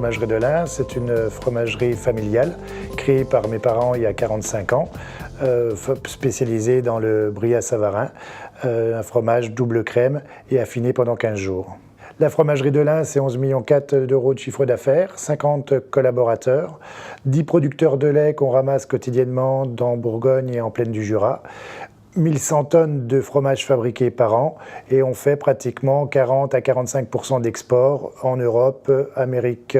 fromagerie de l'Ain, c'est une fromagerie familiale créée par mes parents il y a 45 ans, spécialisée dans le brie à Savarin, un fromage double crème et affiné pendant 15 jours. La fromagerie de l'Ain, c'est 11,4 millions d'euros de chiffre d'affaires, 50 collaborateurs, 10 producteurs de lait qu'on ramasse quotidiennement dans Bourgogne et en plaine du Jura, 1100 tonnes de fromage fabriqués par an et on fait pratiquement 40 à 45% d'export en Europe, Amérique,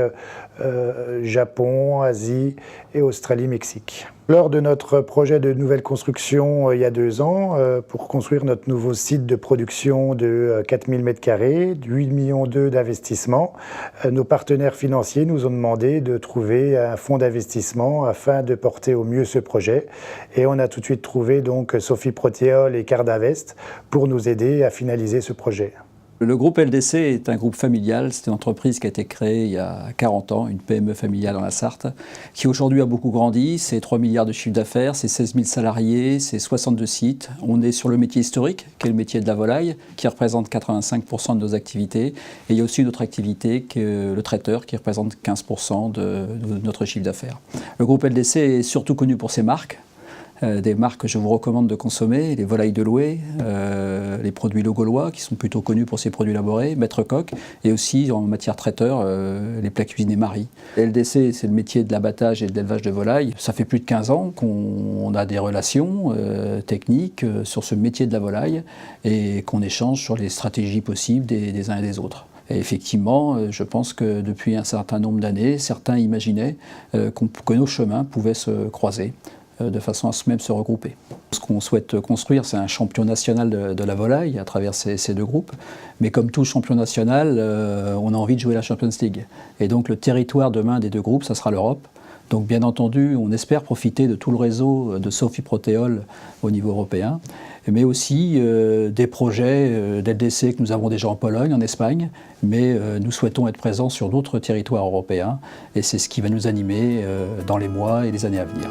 Japon, Asie et Australie, Mexique. Lors de notre projet de nouvelle construction il y a 2 ans, pour construire notre nouveau site de production de 4000 m², 8 millions d'investissement, nos partenaires financiers nous ont demandé de trouver un fonds d'investissement afin de porter au mieux ce projet. Et on a tout de suite trouvé donc Sophie Protéol et Cardinvest pour nous aider à finaliser ce projet. Le groupe LDC est un groupe familial, c'est une entreprise qui a été créée il y a 40 ans, une PME familiale dans la Sarthe, qui aujourd'hui a beaucoup grandi, c'est 3 milliards de chiffre d'affaires, c'est 16 000 salariés, c'est 62 sites. On est sur le métier historique, qui est le métier de la volaille, qui représente 85% de nos activités. Et il y a aussi une autre activité, qui est le traiteur, qui représente 15% de notre chiffre d'affaires. Le groupe LDC est surtout connu pour ses marques. Des marques que je vous recommande de consommer, les volailles de Loué, les produits Le Gaulois qui sont plutôt connus pour ces produits élaborés, Maître Coq, et aussi en matière traiteur, les plats cuisinés Marie. LDC, c'est le métier de l'abattage et de l'élevage de volailles. Ça fait plus de 15 ans qu'on a des relations techniques sur ce métier de la volaille et qu'on échange sur les stratégies possibles des uns et des autres. Et effectivement, je pense que depuis un certain nombre d'années, certains imaginaient que nos chemins pouvaient se croiser, de façon à même se regrouper. Ce qu'on souhaite construire, c'est un champion national de la volaille à travers ces deux groupes. Mais comme tout champion national, on a envie de jouer la Champions League. Et donc le territoire demain des deux groupes, ça sera l'Europe. Donc bien entendu, on espère profiter de tout le réseau de Sophie Protéol au niveau européen, mais aussi des projets d'LDC que nous avons déjà en Pologne, en Espagne, mais nous souhaitons être présents sur d'autres territoires européens et c'est ce qui va nous animer dans les mois et les années à venir.